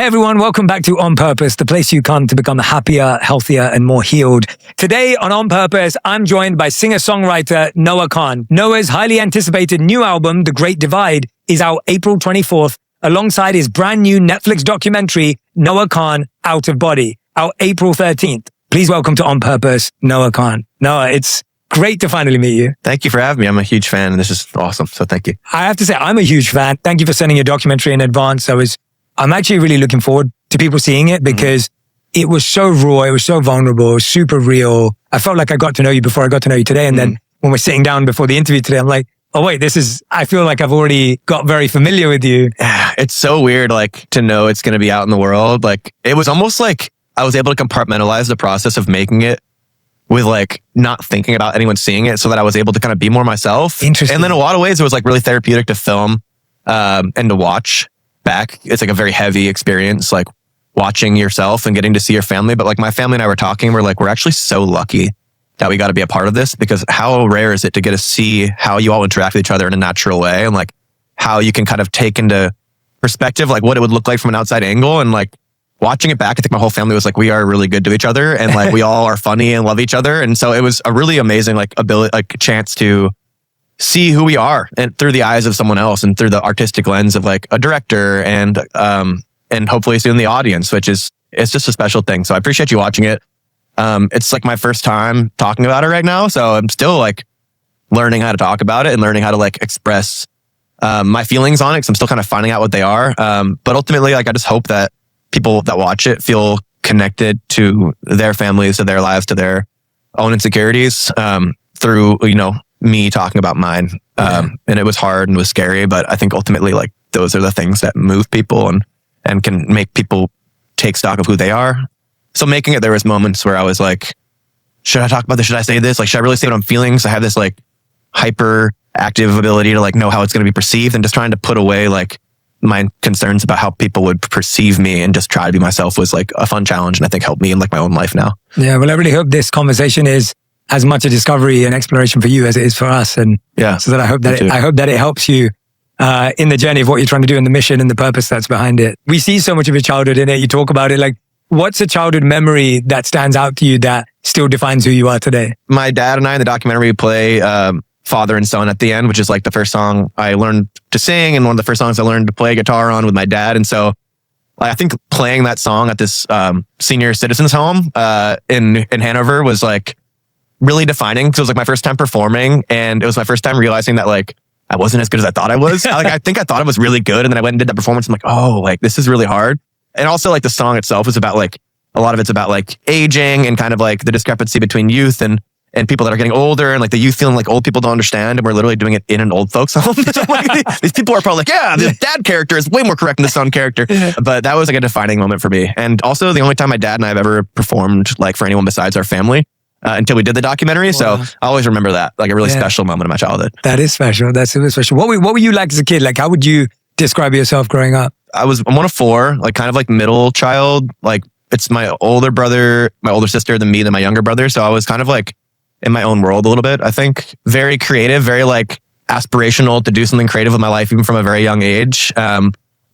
Hey everyone, welcome back to On Purpose, the place you come to become happier, healthier, and more healed. Today on Purpose, I'm joined by singer-songwriter Noah Kahan. Noah's highly anticipated new album, The Great Divide, is out April 24th, alongside his brand new Netflix documentary, Noah Kahan, Out of Body, out April 13th. Please welcome to On Purpose, Noah Kahan. Noah, it's great to finally meet you. Thank you for having me. I'm a huge fan and this is awesome. So thank you. I have to say, I'm a huge fan. Thank you for sending your documentary in advance. I'm actually really looking forward to people seeing it because it was so raw. It was so vulnerable, super real. I felt like I got to know you before I got to know you today. And then when we're sitting down before the interview today, I'm like, oh wait, I feel like I've already got very familiar with you. It's so weird, like to know it's going to be out in the world. Like it was almost like I was able to compartmentalize the process of making it with like not thinking about anyone seeing it so that I was able to kind of be more myself. Interesting. And then in a lot of ways, it was like really therapeutic to film and to watch back. It's like a very heavy experience, like watching yourself and getting to see your family. But like my family and I were talking, we're actually so lucky that we got to be a part of this, because how rare is it to get to see how you all interact with each other in a natural way, and like how you can kind of take into perspective like what it would look like from an outside angle. And like watching it back, I think my whole family was like, we are really good to each other, and like we all are funny and love each other. And so it was a really amazing chance to see who we are and through the eyes of someone else and through the artistic lens of like a director and hopefully soon the audience, it's just a special thing. So I appreciate you watching it. It's like my first time talking about it right now. So I'm still like learning how to talk about it and learning how to like express my feelings on it, because I'm still kind of finding out what they are. But ultimately, like I just hope that people that watch it feel connected to their families, to their lives, to their own insecurities through, me talking about mine. And it was hard and was scary, but I think ultimately like those are the things that move people and can make people take stock of who they are. So making it, there was moments where I was like, should I talk about this? Should I say this? Like, should I really say what I'm feeling? So I have this like hyper active ability to like know how it's going to be perceived, and just trying to put away like my concerns about how people would perceive me and just try to be myself was like a fun challenge, and I think helped me in like my own life now. Yeah, well, I really hope this conversation is as much a discovery and exploration for you as it is for us. And yeah, so that I hope that it helps you in the journey of what you're trying to do and the mission and the purpose that's behind it. We see so much of your childhood in it. You talk about it. Like, what's a childhood memory that stands out to you that still defines who you are today? My dad and I in the documentary play Father and Son at the end, which is like the first song I learned to sing and one of the first songs I learned to play guitar on with my dad. And so I think playing that song at this senior citizens home in Hanover was like really defining, because it was like my first time performing, and it was my first time realizing that like I wasn't as good as I thought I was. I think I thought it was really good, and then I went and did that performance. I'm like, oh, like this is really hard. And also like the song itself is about like, a lot of it's about like aging and kind of like the discrepancy between youth and people that are getting older, and like the youth feeling like old people don't understand, and we're literally doing it in an old folks home. So like, these people are probably like, yeah, the dad character is way more correct than the son character. But that was like a defining moment for me. And also the only time my dad and I have ever performed like for anyone besides our family until we did the documentary. Wow. So I always remember that, like a really special moment in my childhood. That is special. That's super special. What were you like as a kid? Like, how would you describe yourself growing up? I'm one of four, like kind of like middle child. Like it's my older brother, my older sister, then me, then my younger brother. So I was kind of like in my own world a little bit, I think. Very creative, very like aspirational to do something creative with my life, even from a very young age.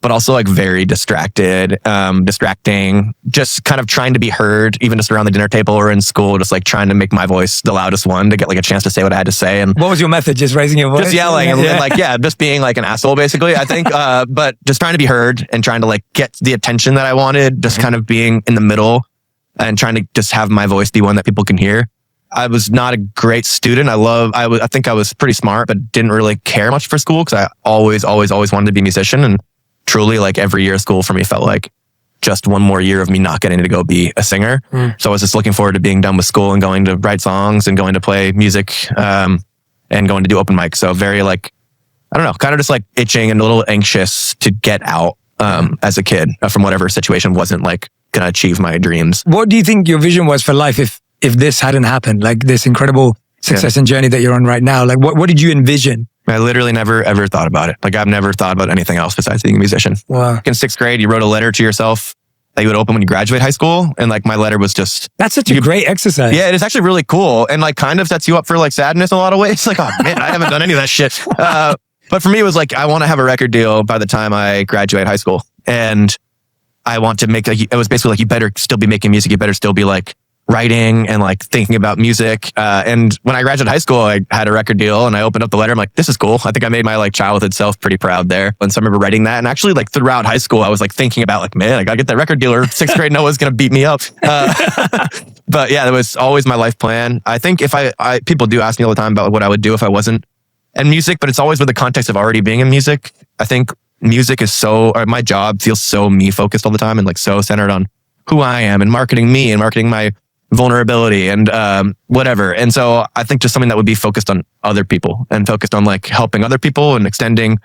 But also like very distracted, distracting, just kind of trying to be heard, even just around the dinner table or in school, just like trying to make my voice the loudest one to get like a chance to say what I had to say. And what was your method? Just raising your voice? Just yelling and like, just being like an asshole basically, I think. But just trying to be heard and trying to like get the attention that I wanted, just kind of being in the middle and trying to just have my voice be one that people can hear. I was not a great student. I think I was pretty smart, but didn't really care much for school, because I always wanted to be a musician. And truly, like every year of school for me felt like just one more year of me not getting to go be a singer. So I was just looking forward to being done with school and going to write songs and going to play music and going to do open mics. So very like, I don't know, kind of just like itching and a little anxious to get out as a kid from whatever situation wasn't like going to achieve my dreams. What do you think your vision was for life if this hadn't happened? Like this incredible success and journey that you're on right now. Like what did you envision? I literally never, ever thought about it. Like I've never thought about anything else besides being a musician. Wow. In sixth grade, you wrote a letter to yourself that you would open when you graduate high school. And like my letter was just... That's such a great exercise. Yeah, it is actually really cool. And like kind of sets you up for like sadness in a lot of ways. Like, oh man, I haven't done any of that shit. But for me, it was like, I want to have a record deal by the time I graduate high school. And I want to make, like, it was basically like, you better still be making music. You better still be like writing and like thinking about music. And when I graduated high school, I had a record deal and I opened up the letter. I'm like, this is cool. I think I made my like childhood self pretty proud there. And so I remember writing that. And actually like throughout high school, I was like thinking about like, man, I gotta get that record deal, or sixth grade Noah's gonna beat me up. But yeah, that was always my life plan. I think if I people do ask me all the time about what I would do if I wasn't in music, but it's always with the context of already being in music. I think music is my job feels so me focused all the time and like so centered on who I am and marketing me and marketing my vulnerability and whatever. And so I think just something that would be focused on other people and focused on like helping other people and extending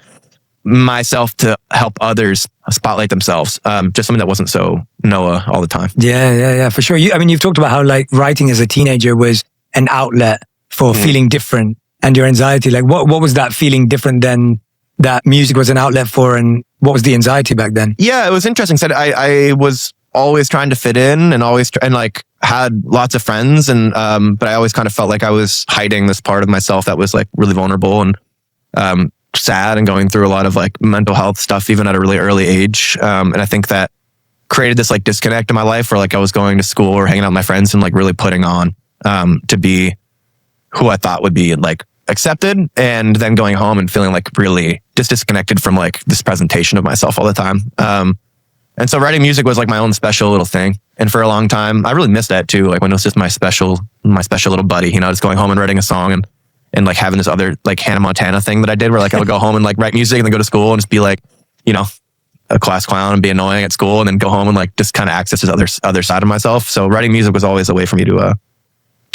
myself to help others spotlight themselves. Just something that wasn't so Noah all the time. Yeah, for sure. You've talked about how like writing as a teenager was an outlet for feeling different and your anxiety. Like what was that feeling different than that music was an outlet for, and what was the anxiety back then? Yeah, it was interesting. So I was always trying to fit in and like had lots of friends and but I always kind of felt like I was hiding this part of myself that was like really vulnerable and sad and going through a lot of like mental health stuff even at a really early age. And I think that created this like disconnect in my life where like I was going to school or hanging out with my friends and like really putting on to be who I thought would be like accepted, and then going home and feeling like really just disconnected from like this presentation of myself all the time. And so writing music was like my own special little thing. And for a long time, I really missed that too. Like when it was just my special little buddy, just going home and writing a song and like having this other like Hannah Montana thing that I did where like I would go home and like write music and then go to school and just be like, a class clown and be annoying at school and then go home and like just kind of access this other side of myself. So writing music was always a way for me to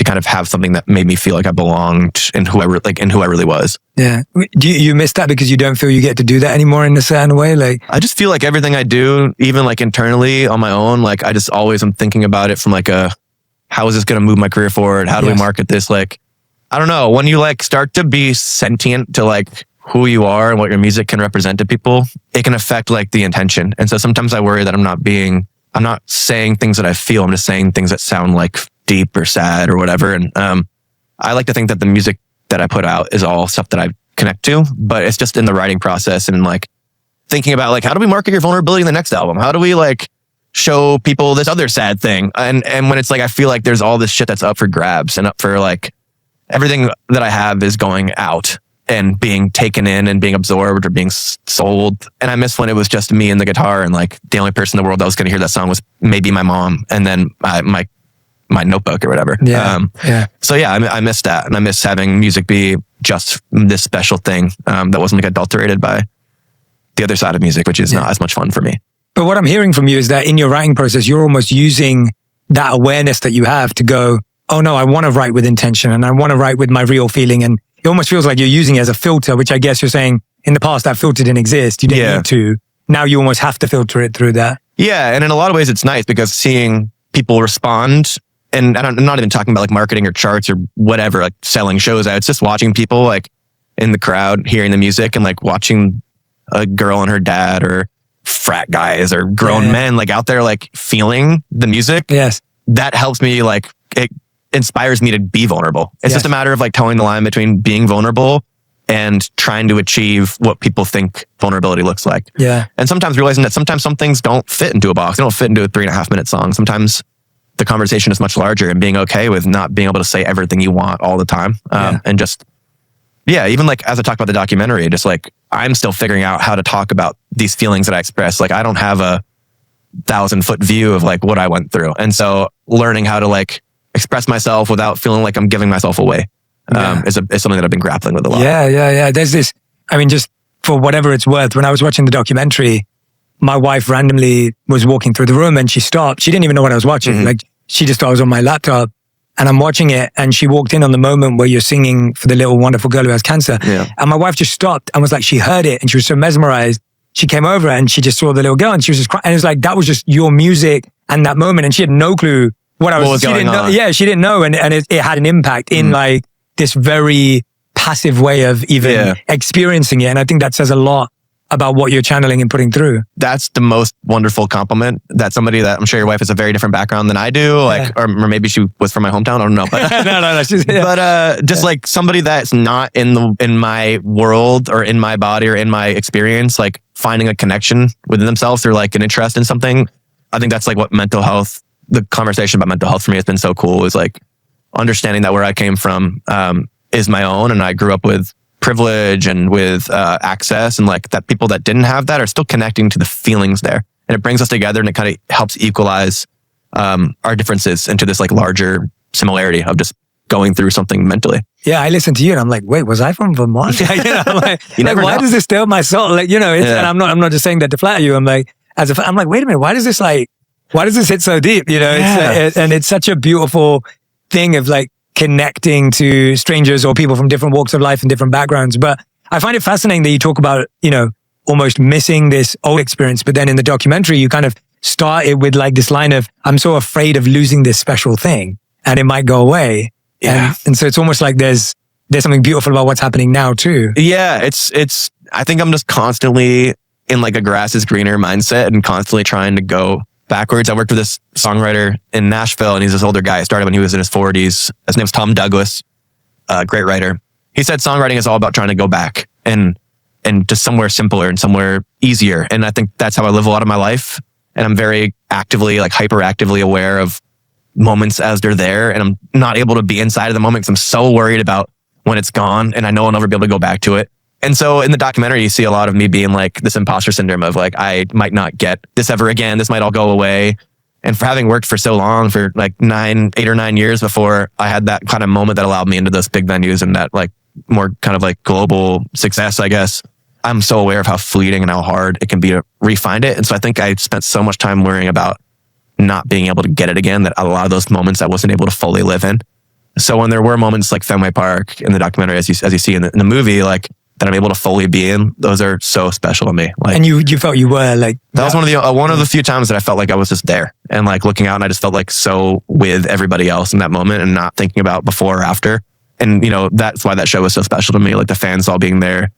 kind of have something that made me feel like I belonged in who I really was. Yeah. Do you miss that because you don't feel you get to do that anymore in a certain way? Like, I just feel like everything I do, even like internally on my own, like I just always am thinking about it from like how is this going to move my career forward? How do we market this? Like, I don't know. When you like start to be sentient to like who you are and what your music can represent to people, it can affect like the intention. And so sometimes I worry that I'm not saying things that I feel. I'm just saying things that sound like deep or sad or whatever. And I like to think that the music that I put out is all stuff that I connect to, but it's just in the writing process and like thinking about like, how do we market your vulnerability in the next album? How do we like show people this other sad thing? And when it's like, I feel like there's all this shit that's up for grabs and up for like everything that I have is going out and being taken in and being absorbed or being sold. And I miss when it was just me and the guitar and like the only person in the world that was going to hear that song was maybe my mom and then my notebook or whatever. So yeah, I miss that. And I miss having music be just this special thing that wasn't like adulterated by the other side of music, which is not as much fun for me. But what I'm hearing from you is that in your writing process, you're almost using that awareness that you have to go, oh no, I want to write with intention and I want to write with my real feeling. And it almost feels like you're using it as a filter, which I guess you're saying in the past that filter didn't exist. You didn't need to. Now you almost have to filter it through that. Yeah. And in a lot of ways it's nice because seeing people respond, and I'm not even talking about like marketing or charts or whatever, like selling shows out. It's just watching people like in the crowd, hearing the music and like watching a girl and her dad or frat guys or grown men like out there like feeling the music. Yes. That helps me, like it inspires me to be vulnerable. It's just a matter of like towing the line between being vulnerable and trying to achieve what people think vulnerability looks like. Yeah. And sometimes realizing that sometimes some things don't fit into a box. They don't fit into a 3.5 minute song. Sometimes the conversation is much larger and being okay with not being able to say everything you want all the time. And just, even like as I talked about the documentary, just like I'm still figuring out how to talk about these feelings that I express. Like I don't have a 1,000-foot view of like what I went through. And so learning how to like express myself without feeling like I'm giving myself away is something that I've been grappling with a lot. Yeah. There's this, I mean, just for whatever it's worth, when I was watching the documentary, my wife randomly was walking through the room and she stopped. She didn't even know what I was watching. Like she just thought I was on my laptop and I'm watching it. And she walked in on the moment where you're singing for the little wonderful girl who has cancer. Yeah. And my wife just stopped and was like, she heard it and she was so mesmerized. She came over and she just saw the little girl and she was just crying. And it was like, that was just your music and that moment. And she had no clue what was going didn't on. Know, yeah, she didn't know. And it had an impact in like this very passive way of even experiencing it. And I think that says a lot about what you're channeling and putting through. That's the most wonderful compliment that somebody that I'm sure your wife has a very different background than I do, like, or maybe she was from my hometown. I don't know, but no. But just like somebody that's not in my world or in my body or in my experience, like finding a connection within themselves through like an interest in something I think that's like what mental health, the conversation about mental health for me has been so cool, is like understanding that where I came from is my own, and I grew up with privilege and with access, and like that people that didn't have that are still connecting to the feelings there. And it brings us together, and it kind of helps equalize our differences into this like larger similarity of just going through something mentally. Yeah, I listened to you and I'm like, wait, was I from Vermont? Why does this stir my soul? Like, and I'm not just saying that to flatter you. I'm like, I'm like, wait a minute, why does this hit so deep? And it's such a beautiful thing of like connecting to strangers or people from different walks of life and different backgrounds. But I find it fascinating that you talk about, almost missing this old experience. But then in the documentary, you kind of started with like this line of, I'm so afraid of losing this special thing and it might go away. Yeah. And so it's almost like there's something beautiful about what's happening now too. Yeah. I think I'm just constantly in like a grass is greener mindset and constantly trying to go backwards. I worked with this songwriter in Nashville, and he's this older guy. I started when he was in his 40s. His name's Tom Douglas, great writer. He said songwriting is all about trying to go back and just somewhere simpler and somewhere easier. And I think that's how I live a lot of my life. And I'm very actively, like hyperactively aware of moments as they're there. And I'm not able to be inside of the moment because I'm so worried about when it's gone, and I know I'll never be able to go back to it. And so in the documentary, you see a lot of me being like this imposter syndrome of like, I might not get this ever again. This might all go away. And for having worked for so long, for like 8 or 9 years before I had that kind of moment that allowed me into those big venues and that like more kind of like global success, I guess, I'm so aware of how fleeting and how hard it can be to re-find it. And so I think I spent so much time worrying about not being able to get it again, that a lot of those moments I wasn't able to fully live in. So when there were moments like Fenway Park in the documentary, as you see in the movie, like that I'm able to fully be in, those are so special to me. Like, and you felt you were like, that was one of the few times that I felt like I was just there and like looking out, and I just felt like so with everybody else in that moment and not thinking about before or after. And that's why that show was so special to me. Like the fans all being there,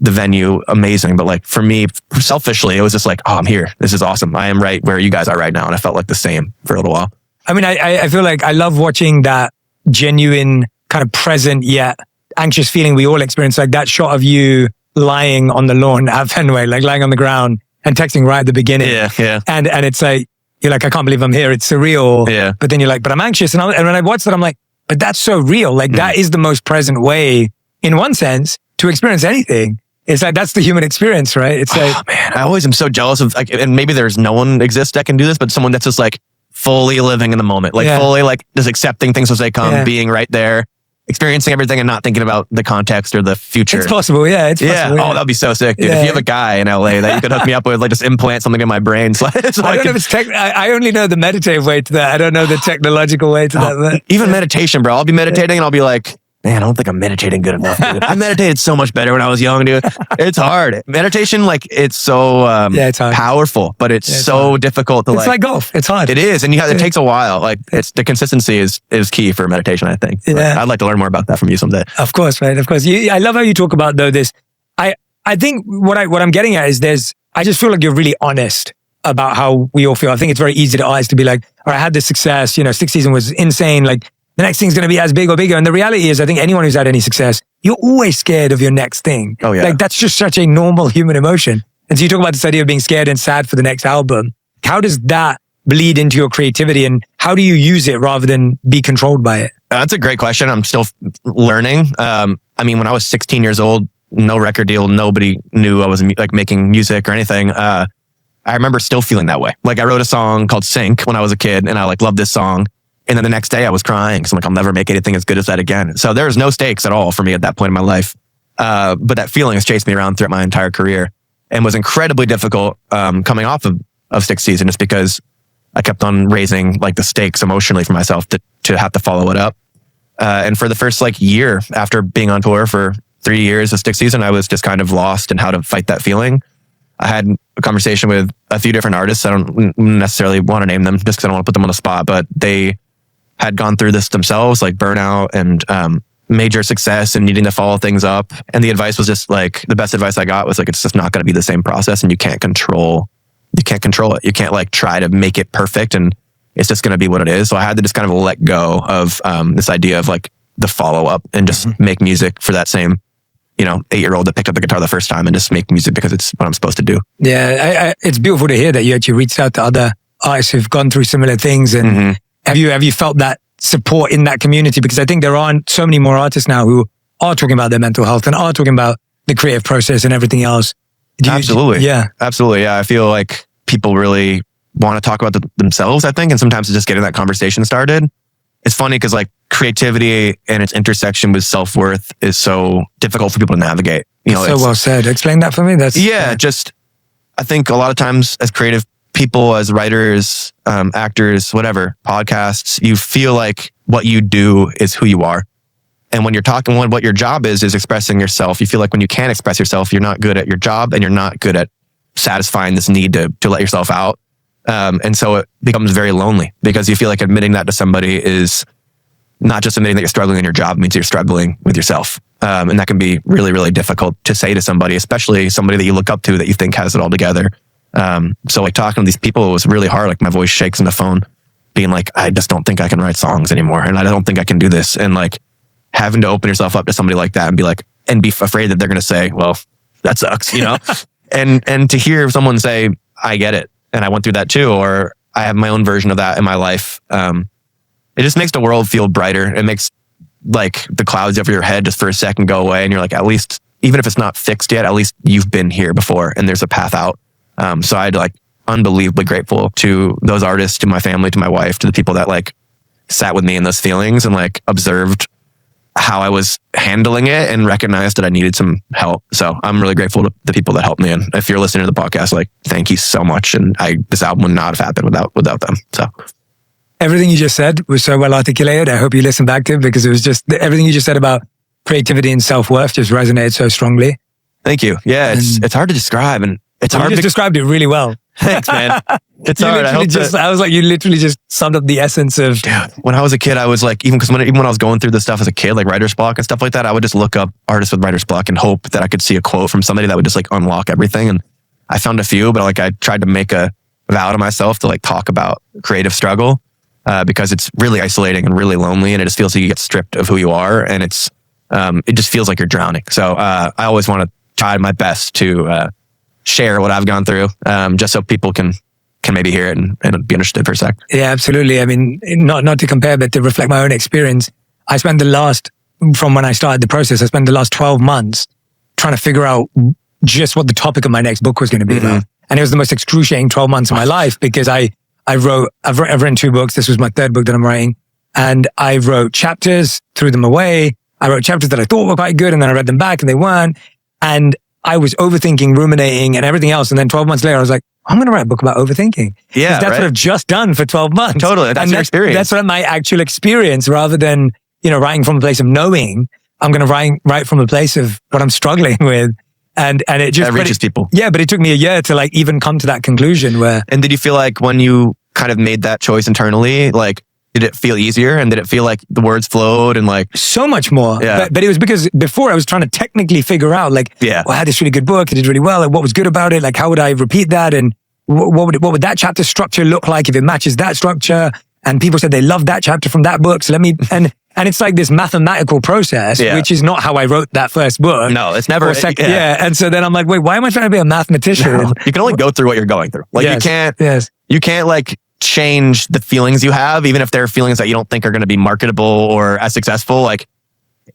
the venue, amazing. But like for me, selfishly, it was just like, oh, I'm here. This is awesome. I am right where you guys are right now. And I felt like the same for a little while. I mean, I feel like I love watching that genuine kind of present yet anxious feeling we all experience. Like that shot of you lying on the lawn at Fenway, like lying on the ground and texting right at the beginning. Yeah. And it's like, you're like, I can't believe I'm here. It's surreal. Yeah. But then you're like, but I'm anxious. And when I watched that, I'm like, but that's so real. Like that is the most present way, in one sense, to experience anything. It's like, that's the human experience, right? It's like, oh, man, I always am so jealous of like, and maybe there's no one exists that can do this, but someone that's just like fully living in the moment, like fully like just accepting things as they come, being right there, experiencing everything and not thinking about the context or the future. It's possible. Yeah. It's possible. Oh, that'd be so sick, dude. If you have a guy in LA that you could hook me up with, like just implant something in my brain. So it's like, I don't know if it's I only know the meditative way to that. I don't know the technological way to that. Even meditation, bro. I'll be meditating and I'll be like, man, I don't think I'm meditating good enough, dude. I meditated so much better when I was young, dude. It's hard. Meditation, like, it's so it's hard. Powerful, but it's so hard. Difficult to It's like golf. It's hard. It is. And it takes a while. Like, the consistency is key for meditation, I think. Yeah. I'd like to learn more about that from you someday. Of course, right? Of course. I love how you talk about, though, this. I think what I'm getting at is I just feel like you're really honest about how we all feel. I think it's very easy to us to be like, all right, I had this success, sixth season was insane. Like, the next thing's going to be as big or bigger. And the reality is, I think anyone who's had any success, you're always scared of your next thing. Oh, yeah. Like, that's just such a normal human emotion. And so you talk about this idea of being scared and sad for the next album. How does that bleed into your creativity, and how do you use it rather than be controlled by it? That's a great question. I'm still learning. I mean, when I was 16 years old, no record deal, nobody knew I was like making music or anything. I remember still feeling that way. Like I wrote a song called Sink when I was a kid, and I like loved this song. And then the next day I was crying. So I'm like, I'll never make anything as good as that again. So there was no stakes at all for me at that point in my life. But that feeling has chased me around throughout my entire career and was incredibly difficult coming off of sixth season, just because I kept on raising like the stakes emotionally for myself to have to follow it up. And for the first like year after being on tour for 3 years of sixth season, I was just kind of lost in how to fight that feeling. I had a conversation with a few different artists. I don't necessarily want to name them just because I don't want to put them on the spot, but they had gone through this themselves, like burnout and major success and needing to follow things up. And the advice was just like, the best advice I got was like, it's just not going to be the same process, and you can't control it. You can't like try to make it perfect, and it's just going to be what it is. So I had to just kind of let go of this idea of like the follow up and just make music for that same 8-year-old that picked up the guitar the first time and just make music because it's what I'm supposed to do. Yeah, it's beautiful to hear that you actually reached out to other artists who've gone through similar things. And have you felt that support in that community? Because I think there aren't so many more artists now who are talking about their mental health and are talking about the creative process and everything else. Absolutely. Yeah. Absolutely. Yeah. I feel like people really want to talk about themselves, I think. And sometimes it's just getting that conversation started. It's funny because like creativity and its intersection with self-worth is so difficult for people to navigate. You know, so well said. Explain that for me. Just, I think a lot of times as creative people, as writers, actors, whatever, podcasts, you feel like what you do is who you are. And when you're talking, what your job is expressing yourself. You feel like when you can't express yourself, you're not good at your job and you're not good at satisfying this need to let yourself out. And so it becomes very lonely because you feel like admitting that to somebody is not just admitting that you're struggling in your job, it means you're struggling with yourself. And that can be really, really difficult to say to somebody, especially somebody that you look up to that you think has it all together. So like talking to these people, it was really hard. Like my voice shakes on the phone being like, I just don't think I can write songs anymore. And I don't think I can do this. And like having to open yourself up to somebody like that and be like, and be afraid that they're going to say, well, that sucks, you know? and to hear someone say, I get it. And I went through that too, or I have my own version of that in my life. It just makes the world feel brighter. It makes like the clouds over your head just for a second go away. And you're like, at least, even if it's not fixed yet, at least you've been here before and there's a path out. So I'd like unbelievably grateful to those artists, to my family, to my wife, to the people that like sat with me in those feelings and like observed how I was handling it and recognized that I needed some help. So I'm really grateful to the people that helped me. And if you're listening to the podcast, like, thank you so much. And this album would not have happened without them. So everything you just said was so well articulated. I hope you listen back to it because it was just everything you just said about creativity and self-worth just resonated so strongly. Thank you. Yeah, it's hard to describe and it's hard. You just described it really well. Thanks, man. It's hard. I was like, you literally just summed up the essence of. Dude, when I was a kid, I was like, even when I was going through this stuff as a kid, like writer's block and stuff like that, I would just look up artists with writer's block and hope that I could see a quote from somebody that would just like unlock everything. And I found a few, but like I tried to make a vow to myself to like talk about creative struggle because it's really isolating and really lonely, and it just feels like you get stripped of who you are, and it just feels like you're drowning. So I always want to try my best to share what I've gone through, just so people can maybe hear it and be interested for a sec. Yeah, absolutely. I mean, not to compare, but to reflect my own experience. I spent from when I started the process, I spent the last 12 months trying to figure out just what the topic of my next book was going to be about. And it was the most excruciating 12 months of my life because I've written 2 books. This was my 3rd book that I'm writing. And I wrote chapters, threw them away. I wrote chapters that I thought were quite good and then I read them back and they weren't. And I was overthinking, ruminating, and everything else. And then 12 months later, I was like, I'm going to write a book about overthinking. Yeah, that's what I've just done for 12 months. Totally. That's your experience. That's what my actual experience, rather than, writing from a place of knowing, I'm going to write from a place of what I'm struggling with. And it just reaches people. Yeah, but it took me a year to like even come to that conclusion where. And did you feel like when you kind of made that choice internally, like, did it feel easier and did it feel like the words flowed and like so much more? Yeah. But it was because before I was trying to technically figure out like, well, I had this really good book, it did really well. Like, what was good about it? Like, how would I repeat that? And what would that chapter structure look like if it matches that structure? And people said they loved that chapter from that book. So and it's like this mathematical process, which is not how I wrote that first book. No, it's never. And so then I'm like, wait, why am I trying to be a mathematician? No, you can only go through what you're going through. Like you can't like change the feelings you have, even if there are feelings that you don't think are going to be marketable or as successful. Like,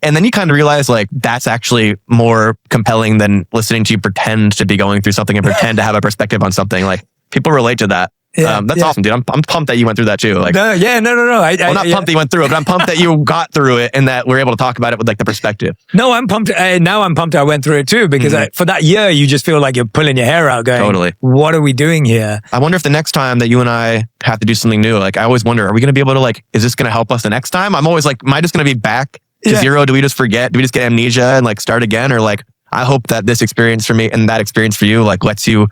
and then you kind of realize like that's actually more compelling than listening to you pretend to be going through something and pretend to have a perspective on something. Like people relate to that. That's awesome, dude. I'm pumped that you went through that too. Like, no. I'm not pumped that you went through it, but I'm pumped that you got through it and that we're able to talk about it with like the perspective. No, I'm pumped. Now I'm pumped I went through it too, because for that year, you just feel like you're pulling your hair out going, totally. What are we doing here? I wonder if the next time that you and I have to do something new, like I always wonder, are we going to be able to like, is this going to help us the next time? I'm always like, am I just going to be back to zero? Do we just forget? Do we just get amnesia and like start again? Or like, I hope that this experience for me and that experience for you, like lets you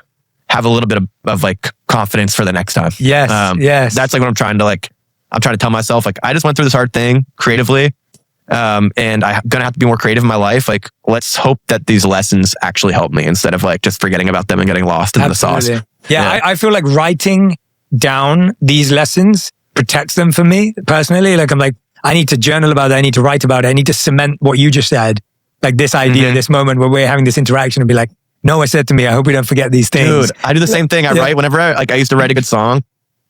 have a little bit of like confidence for the next time. Yes. That's like what I'm trying to tell myself. Like, I just went through this hard thing creatively. And I'm going to have to be more creative in my life. Like, let's hope that these lessons actually help me instead of like just forgetting about them and getting lost in the sauce. Yeah. I feel like writing down these lessons protects them for me personally. Like, I'm like, I need to journal about it. I need to write about it. I need to cement what you just said. Like this idea, this moment where we're having this interaction and be like, Noah said to me, I hope we don't forget these things. Dude, I do the same thing. I write whenever I used to write a good song.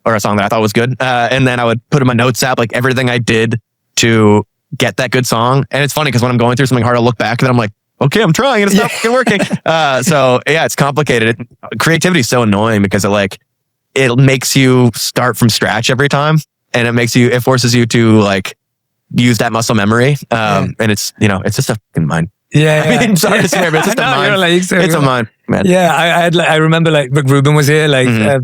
or a song that I thought was good. And then I would put in my notes app, like everything I did to get that good song. And it's funny because when I'm going through something hard, I'll look back and then I'm like, okay, I'm trying and it's not fucking working. So yeah, it's complicated. Creativity is so annoying because it makes you start from scratch every time. And it forces you to like use that muscle memory. And it's, it's just a fucking mind. Yeah, I mean, sorry to swear, but it's just a mind. It's a mind, man. Yeah, I remember like Rick Rubin was here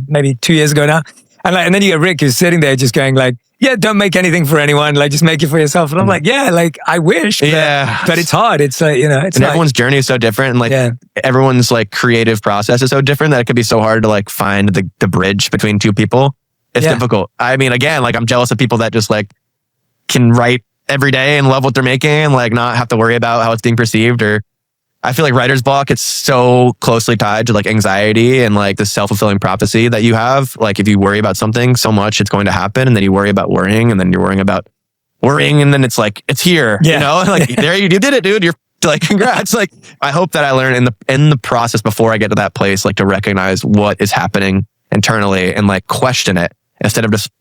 maybe 2 years ago now. And then you get Rick who's sitting there just going like, yeah, don't make anything for anyone. Like, just make it for yourself. And I'm like, yeah, like I wish. But it's hard. It's like, it's and everyone's journey is so different. And like everyone's like creative process is so different that it could be so hard to like find the bridge between two people. It's difficult. I mean, again, like I'm jealous of people that just like can write every day and love what they're making and like not have to worry about how it's being perceived. Or I feel like writer's block, it's so closely tied to like anxiety and like the self-fulfilling prophecy that you have. Like if you worry about something so much, it's going to happen. And then you worry about worrying and then you're worrying about worrying. And then it's like, it's here, like there you did it, dude. You're like, congrats. Like, I hope that I learn in the process before I get to that place, like to recognize what is happening internally and like question it instead of just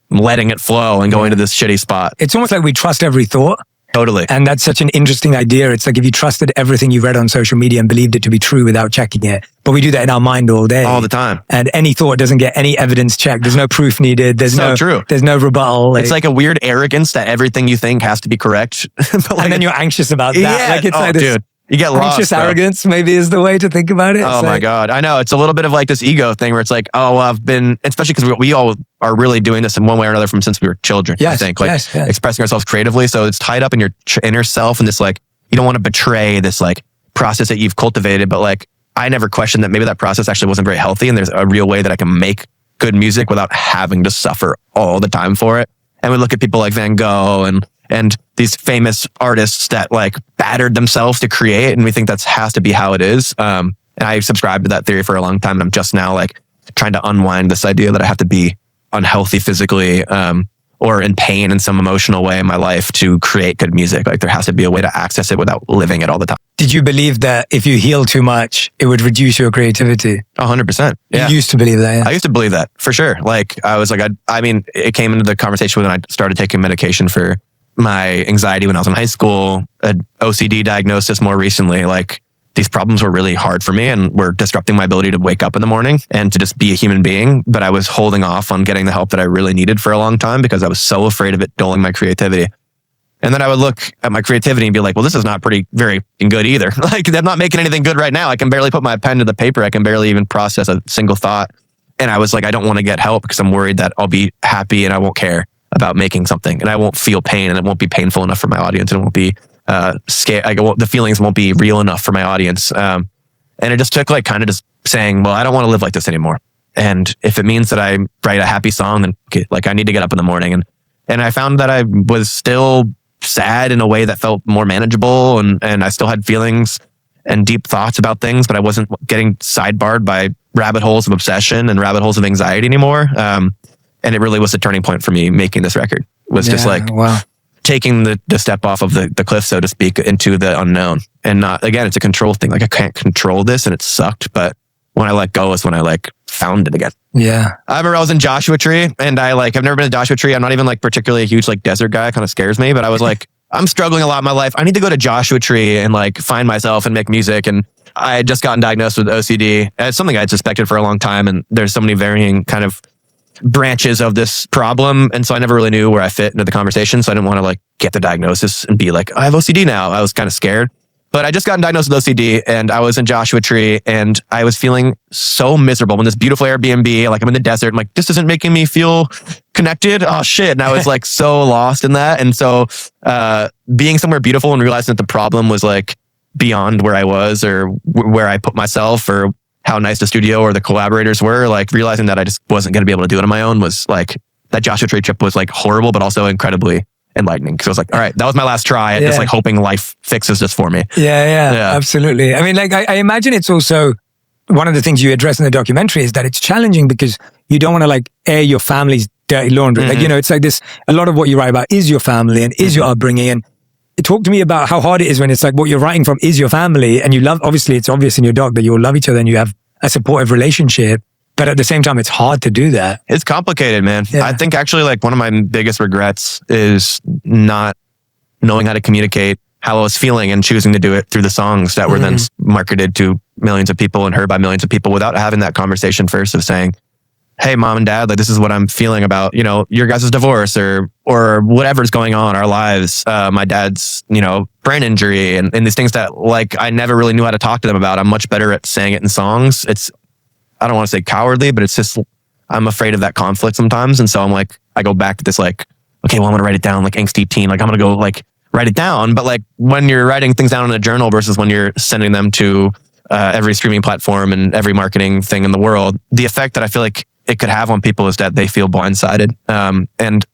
letting it flow and going to this shitty spot. It's almost like we trust every thought. Totally. And that's such an interesting idea. It's like if you trusted everything you read on social media and believed it to be true without checking it. But we do that in our mind all day. All the time. And any thought doesn't get any evidence checked. There's no proof needed. There's no rebuttal. It's like a weird arrogance that everything you think has to be correct. But like, and then you're anxious about that. Yeah. Like it's like this, dude. You get lost. Anxious arrogance maybe is the way to think about it. Oh my God. I know. It's a little bit of like this ego thing where it's like, oh, I've been, especially because we all are really doing this in one way or another from since we were children, I think. Like expressing ourselves creatively. So it's tied up in your inner self and this like, you don't want to betray this like process that you've cultivated. But like, I never questioned that maybe that process actually wasn't very healthy and there's a real way that I can make good music without having to suffer all the time for it. And we look at people like Van Gogh and these famous artists that like battered themselves to create. And we think that has to be how it is. And I subscribed to that theory for a long time. And I'm just now like trying to unwind this idea that I have to be unhealthy physically, or in pain in some emotional way in my life to create good music. Like there has to be a way to access it without living it all the time. Did you believe that if you heal too much, it would reduce your creativity? 100%. Yeah. You used to believe that. Yeah. I used to believe that for sure. Like I was like, I mean, it came into the conversation when I started taking medication for my anxiety when I was in high school, an OCD diagnosis more recently. Like these problems were really hard for me and were disrupting my ability to wake up in the morning and to just be a human being. But I was holding off on getting the help that I really needed for a long time because I was so afraid of it dulling my creativity. And then I would look at my creativity and be like, well, this is not very good either. Like I'm not making anything good right now. I can barely put my pen to the paper. I can barely even process a single thought. And I was like, I don't want to get help because I'm worried that I'll be happy and I won't care about making something and I won't feel pain and it won't be painful enough for my audience and it won't be scared. The feelings won't be real enough for my audience. And it just took like kind of just saying, well, I don't want to live like this anymore. And if it means that I write a happy song, then like I need to get up in the morning. And I found that I was still sad in a way that felt more manageable and I still had feelings and deep thoughts about things, but I wasn't getting sidebarred by rabbit holes of obsession and rabbit holes of anxiety anymore. And it really was a turning point for me making this record. Was just like taking the step off of the cliff, so to speak, into the unknown. And not, again, it's a control thing. Like I can't control this and it sucked, but when I let go is when I like found it again. Yeah. I remember I was in Joshua Tree and I've never been to Joshua Tree. I'm not even like particularly a huge like desert guy. It kind of scares me, but I was like, I'm struggling a lot in my life. I need to go to Joshua Tree and like find myself and make music. And I had just gotten diagnosed with OCD. It's something I'd suspected for a long time. And there's so many varying kind of branches of this problem. And so I never really knew where I fit into the conversation. So I didn't want to like get the diagnosis and be like, I have OCD now. I was kind of scared. But I just got diagnosed with OCD and I was in Joshua Tree and I was feeling so miserable in this beautiful Airbnb. Like I'm in the desert. I'm like, this isn't making me feel connected. Oh shit. And I was like so lost in that. And so being somewhere beautiful and realizing that the problem was like beyond where I was or where I put myself or how nice the studio or the collaborators were, like realizing that I just wasn't going to be able to do it on my own was like, that Joshua Tree trip was like horrible, but also incredibly enlightening. Cause I was like, all right, that was my last try at just like hoping life fixes this for me. Yeah, absolutely. I mean, like, I imagine it's also one of the things you address in the documentary is that it's challenging because you don't want to like air your family's dirty laundry. Like, you know, it's like this, a lot of what you write about is your family and is your upbringing. And talk to me about how hard it is when it's like what you're writing from is your family and you love, obviously it's obvious in your doc that you all love each other and you have a supportive relationship. But at the same time, it's hard to do that. It's complicated, man. Yeah. I think actually like one of my biggest regrets is not knowing how to communicate how I was feeling and choosing to do it through the songs that were then marketed to millions of people and heard by millions of people without having that conversation first of saying, hey, mom and dad, like this is what I'm feeling about, you know, your guys' divorce or whatever's going on in our lives. My dad's, you know, brain injury and these things that like I never really knew how to talk to them about. I'm much better at saying it in songs. I don't want to say cowardly, but it's just, I'm afraid of that conflict sometimes. And so I'm like, I go back to this like, okay, well, I'm going to write it down like angsty teen. Like I'm going to go like write it down. But like when you're writing things down in a journal versus when you're sending them to every streaming platform and every marketing thing in the world, the effect that I feel like it could have on people is that they feel blindsided. And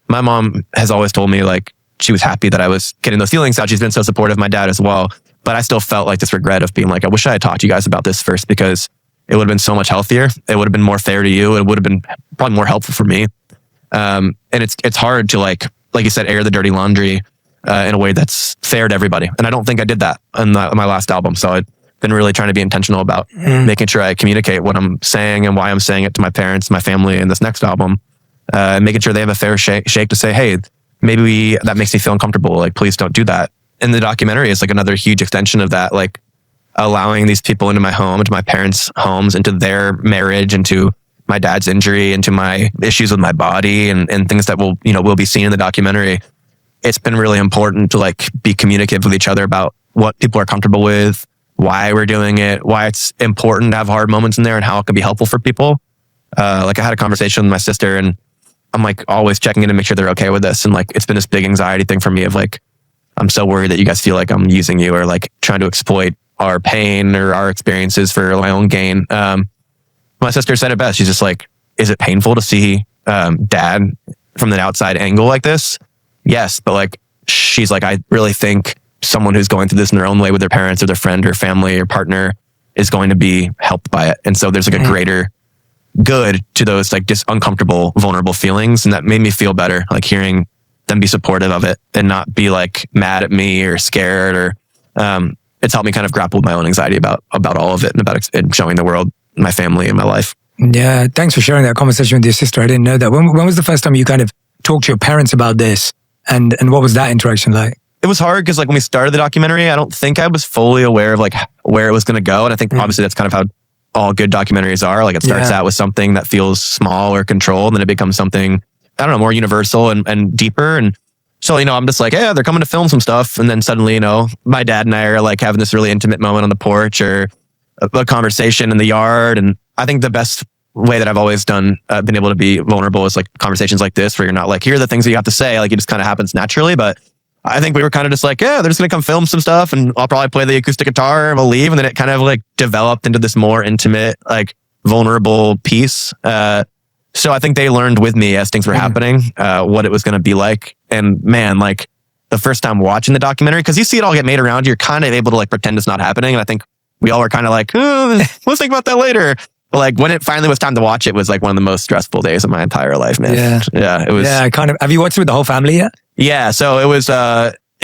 my mom has always told me like she was happy that I was getting those feelings out. She's been so supportive, my dad as well. But I still felt like this regret of being like, I wish I had talked to you guys about this first because it would have been so much healthier. It would have been more fair to you. It would have been probably more helpful for me. And it's hard to like you said, air the dirty laundry in a way that's fair to everybody. And I don't think I did that in my last album. So I've been really trying to be intentional about making sure I communicate what I'm saying and why I'm saying it to my parents, my family in this next album, and making sure they have a fair shake to say, hey, maybe that makes me feel uncomfortable. Like, please don't do that. And the documentary is like another huge extension of that, like allowing these people into my home, into my parents' homes, into their marriage, into my dad's injury, into my issues with my body and things that will be seen in the documentary. It's been really important to like be communicative with each other about what people are comfortable with, why we're doing it, why it's important to have hard moments in there and how it can be helpful for people. Like I had a conversation with my sister and I'm like always checking in to make sure they're okay with this. And like, it's been this big anxiety thing for me of like, I'm so worried that you guys feel like I'm using you or like trying to exploit our pain or our experiences for my own gain. My sister said it best. She's just like, is it painful to see dad from the outside angle like this? Yes. But like, she's like, I really think someone who's going through this in their own way with their parents or their friend or family or partner is going to be helped by it. And so there's like a greater good to those like just uncomfortable, vulnerable feelings. And that made me feel better, like hearing them be supportive of it and not be like mad at me or scared or, it's helped me kind of grapple with my own anxiety about all of it and about showing the world, my family and my life. Yeah. Thanks for sharing that conversation with your sister. I didn't know that. When was the first time you kind of talked to your parents about this and what was that interaction like? It was hard because like when we started the documentary, I don't think I was fully aware of like where it was going to go. And I think obviously that's kind of how all good documentaries are. Like it starts out with something that feels small or controlled and then it becomes something, I don't know, more universal and deeper. And so, I'm just like, yeah, they're coming to film some stuff. And then suddenly, my dad and I are like having this really intimate moment on the porch or a conversation in the yard. And I think the best way that I've always been able to be vulnerable is like conversations like this, where you're not like, here are the things that you have to say. Like it just kind of happens naturally. But I think we were kind of just like, yeah, they're just going to come film some stuff and I'll probably play the acoustic guitar and we'll leave. And then it kind of like developed into this more intimate, like vulnerable piece. So I think they learned with me as things were happening, what it was going to be like. And man, like the first time watching the documentary, because you see it all get made around you, you're kind of able to like pretend it's not happening. And I think we all were kind of like, let's think about that later. But like when it finally was time to watch it was like one of the most stressful days of my entire life, man. Yeah, it was. Yeah, have you watched it with the whole family yet? Yeah, so it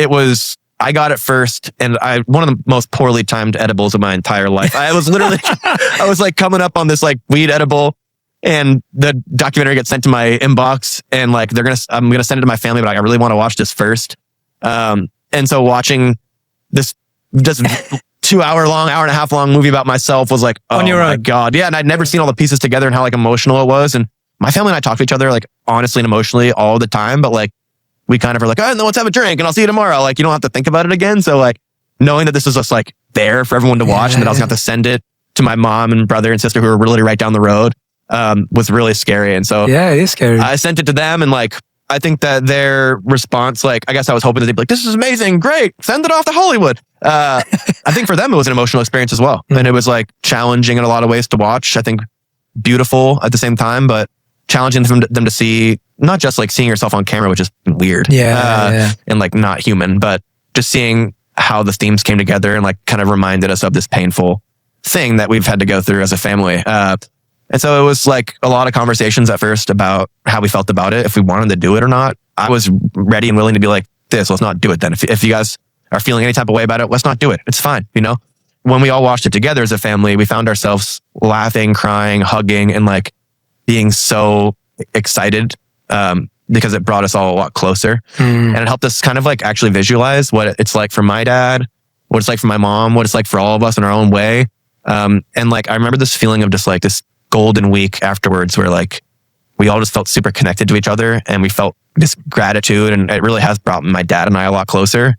was, I got it first and one of the most poorly timed edibles of my entire life. I was literally, I was like coming up on this like weed edible. And the documentary gets sent to my inbox and like I'm going to send it to my family, but I really want to watch this first. And so watching this just 2 hour long, hour and a half long movie about myself was like, oh my God. Yeah. And I'd never seen all the pieces together and how like emotional it was. And my family and I talk to each other like honestly and emotionally all the time, but like we kind of are like, oh, no, let's have a drink and I'll see you tomorrow. Like you don't have to think about it again. So like knowing that this was just like there for everyone to watch and that I was going to have to send it to my mom and brother and sister who were really right down the road. Was really scary. And so yeah, it is scary. I sent it to them and like, I think that their response, like, I guess I was hoping that they'd be like, this is amazing. Great. Send it off to Hollywood. I think for them, it was an emotional experience as well. And it was like challenging in a lot of ways to watch. I think beautiful at the same time, but challenging them to see, not just like seeing yourself on camera, which is weird. And like not human, but just seeing how the themes came together and like kind of reminded us of this painful thing that we've had to go through as a family. And so it was like a lot of conversations at first about how we felt about it, if we wanted to do it or not. I was ready and willing to be like, let's not do it then. If you guys are feeling any type of way about it, let's not do it. It's fine, when we all watched it together as a family, we found ourselves laughing, crying, hugging, and like being so excited because it brought us all a lot closer. And it helped us kind of like actually visualize what it's like for my dad, what it's like for my mom, what it's like for all of us in our own way. And like, I remember this feeling of just like this golden week afterwards where like we all just felt super connected to each other and we felt this gratitude. And it really has brought my dad and I a lot closer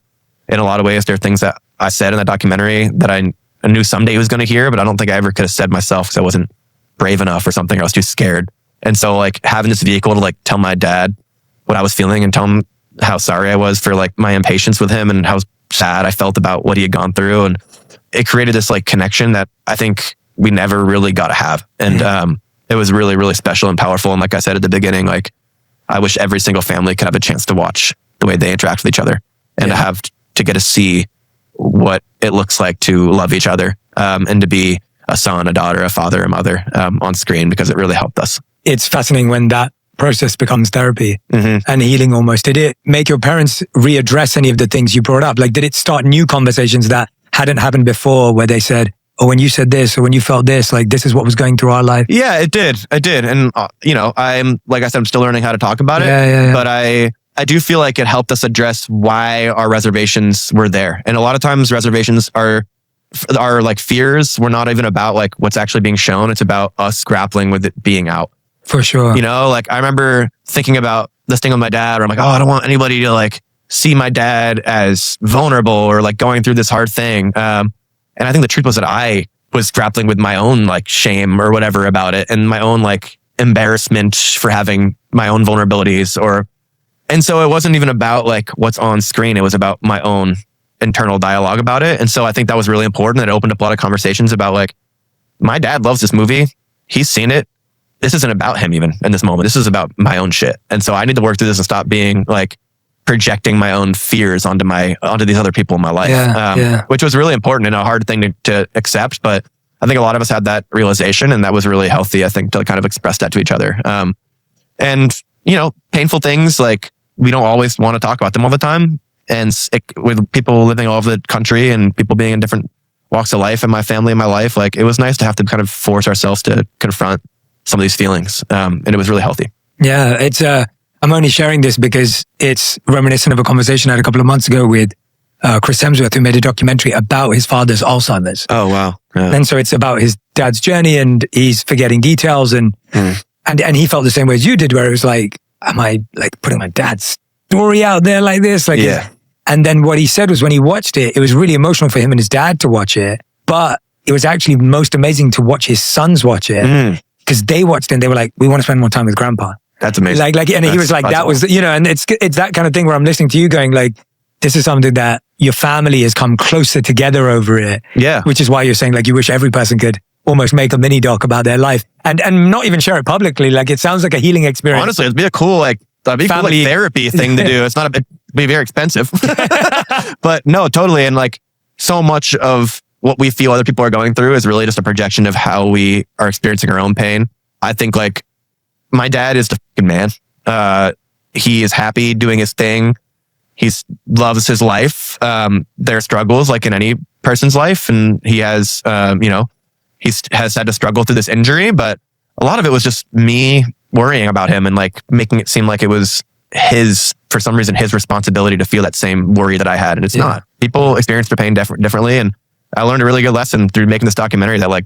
in a lot of ways. There are things that I said in that documentary that I knew someday he was going to hear, but I don't think I ever could have said myself because I wasn't brave enough or something, or I was too scared. And so like having this vehicle to like tell my dad what I was feeling and tell him how sorry I was for like my impatience with him and how sad I felt about what he had gone through. And it created this like connection that I think we never really got to have. And it was really, really special and powerful. And like I said at the beginning, like I wish every single family could have a chance to watch the way they interact with each other and to have to get to see what it looks like to love each other and to be a son, a daughter, a father, a mother on screen, because it really helped us. It's fascinating when that process becomes therapy and healing almost. Did it make your parents readdress any of the things you brought up? Like, did it start new conversations that hadn't happened before where they said, oh, when you said this or when you felt this, like this is what was going through our life? Yeah, it did. I did. And, you know, like I said, I'm still learning how to talk about it. Yeah. But I do feel like it helped us address why our reservations were there. And a lot of times reservations are like fears were not even about like what's actually being shown. It's about us grappling with it being out. For sure. You know, like I remember thinking about this thing with my dad where I'm like, oh, I don't want anybody to like see my dad as vulnerable or like going through this hard thing. And I think the truth was that I was grappling with my own like shame or whatever about it and my own like embarrassment for having my own vulnerabilities and so it wasn't even about like what's on screen. It was about my own internal dialogue about it. And so I think that was really important. It opened up a lot of conversations about like, my dad loves this movie. He's seen it. This isn't about him even in this moment. This is about my own shit. And so I need to work through this and stop being like projecting my own fears onto these other people in my life, which was really important and a hard thing to accept. But I think a lot of us had that realization and that was really healthy, I think, to kind of express that to each other. And, you know, painful things, like we don't always want to talk about them all the time. And with people living all over the country and people being in different walks of life and my family and my life, like it was nice to have to kind of force ourselves to confront some of these feelings. And it was really healthy. Yeah, it's, I'm only sharing this because it's reminiscent of a conversation I had a couple of months ago with Chris Hemsworth, who made a documentary about his father's Alzheimer's. Oh, wow. Yeah. And so it's about his dad's journey and he's forgetting details and he felt the same way as you did, where it was like, am I like putting my dad's story out there like this? Like, and then what he said was when he watched it, it was really emotional for him and his dad to watch it, but it was actually most amazing to watch his sons watch it because they watched it and they were like, we want to spend more time with grandpa. That's amazing. And he was like, that was, you know, and it's that kind of thing where I'm listening to you going like, this is something that your family has come closer together over it. Yeah. Which is why you're saying like, you wish every person could almost make a mini doc about their life and not even share it publicly. Like it sounds like a healing experience. Honestly, it'd be a cool, like, therapy thing to do. It's not it'd be very expensive, but no, totally. And like so much of what we feel other people are going through is really just a projection of how we are experiencing our own pain. I think like my dad is the fucking man. He is happy doing his thing. He loves his life. There are struggles like in any person's life. And he has, he has had to struggle through this injury, but a lot of it was just me worrying about him and like making it seem like it was for some reason, his responsibility to feel that same worry that I had. And it's not. People experience their pain differently. And I learned a really good lesson through making this documentary that like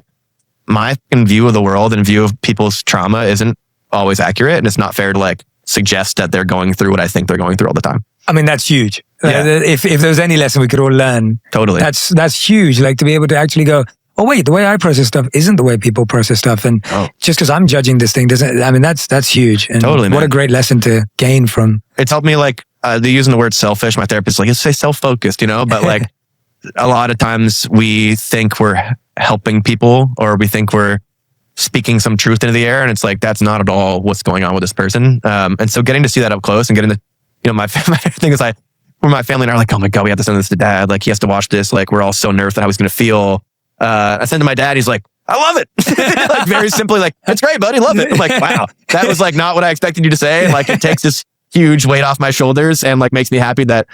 my view of the world and view of people's trauma isn't always accurate. And it's not fair to like suggest that they're going through what I think they're going through all the time. I mean, that's huge. Yeah. If there was any lesson we could all learn, totally, that's huge. Like to be able to actually go, oh wait, the way I process stuff isn't the way people process stuff, and just because I'm judging this thing doesn't. I mean, that's huge. And totally, man. What a great lesson to gain from. It's helped me like they're using the word selfish. My therapist is like, say self-focused, you know, but like a lot of times we think we're helping people or we think we're speaking some truth into the air, and it's like that's not at all what's going on with this person. And so getting to see that up close and getting to, my thing is when my family and I are like, oh my God, we have to send this to dad. Like he has to watch this. Like we're all so nervous about how he's going to feel. I sent to my dad. He's like, I love it. Like very simply, like, that's great, buddy. Love it. I'm like, wow, that was like not what I expected you to say. And like, it takes this huge weight off my shoulders and like makes me happy that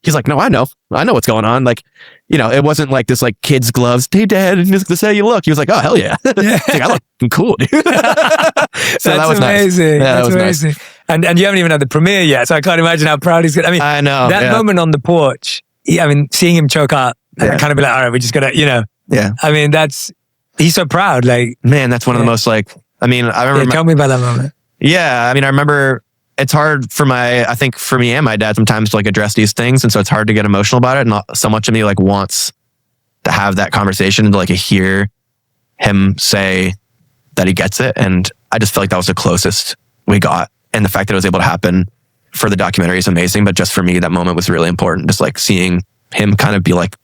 he's like, no, I know what's going on. Like, you know, it wasn't like this like kid's gloves. Hey dad, this is how you look. He was like, oh, hell yeah. Like, I look cool, dude. So That's that was amazing. nice. Yeah, That's that was amazing. nice. And you haven't even had the premiere yet. So I can't imagine how proud he's going to. I mean, I know. that moment on the porch, I mean, seeing him choke up and kind of be like, all right, we're just going to, you know. Yeah. I mean, he's so proud. Like, man, that's one of the most like, I mean, I remember. Tell me about that moment. Yeah. I mean, I remember it's hard I think for me and my dad sometimes to like address these things. And so it's hard to get emotional about it. And not so much of me like wants to have that conversation and to like hear him say that he gets it. And I just feel like that was the closest we got. And the fact that it was able to happen for the documentary is amazing. But just for me, that moment was really important. Just like seeing him kind of be like,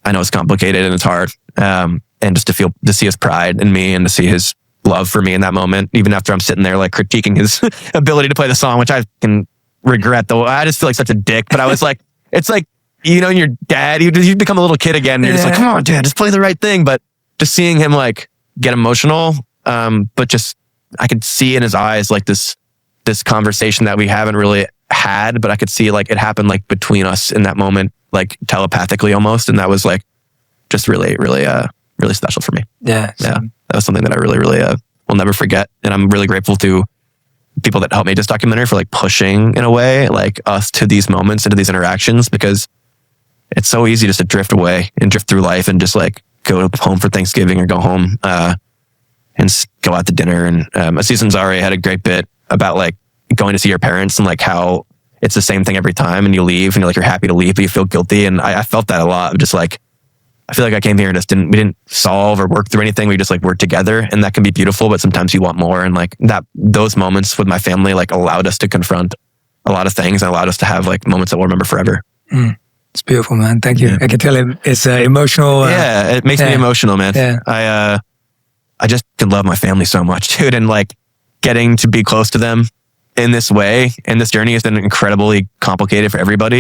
I know it's complicated and it's hard. And just to see his pride in me and to see his love for me in that moment, even after I'm sitting there like critiquing his ability to play the song, which I can regret though. I just feel like such a dick, but I was like, it's like, you know, your dad, you become a little kid again. And you're just like, come on, dad, just play the right thing. But just seeing him like get emotional, but just, I could see in his eyes, like this conversation that we haven't really had, but I could see like it happened like between us in that moment, like telepathically almost. And that was like just really, really, really special for me. Yeah. Yeah. That was something that I really, really will never forget. And I'm really grateful to people that helped make this documentary for like pushing in a way, like us to these moments, into these interactions, because it's so easy just to drift away and drift through life and just like go home for Thanksgiving or go home and go out to dinner. And Aziz Ansari had a great bit about like going to see your parents and like how it's the same thing every time and you leave and you're like, you're happy to leave, but you feel guilty. And I felt that a lot. Just like, I feel like I came here and we didn't solve or work through anything. We just like worked together, and that can be beautiful, but sometimes you want more. And like those moments with my family, like allowed us to confront a lot of things and allowed us to have like moments that we'll remember forever. It's beautiful, man. Thank you. Yeah. I can tell it's emotional. Yeah. It makes me emotional, man. Yeah. I just can love my family so much, dude. And like getting to be close to them in this way, and this journey has been incredibly complicated for everybody.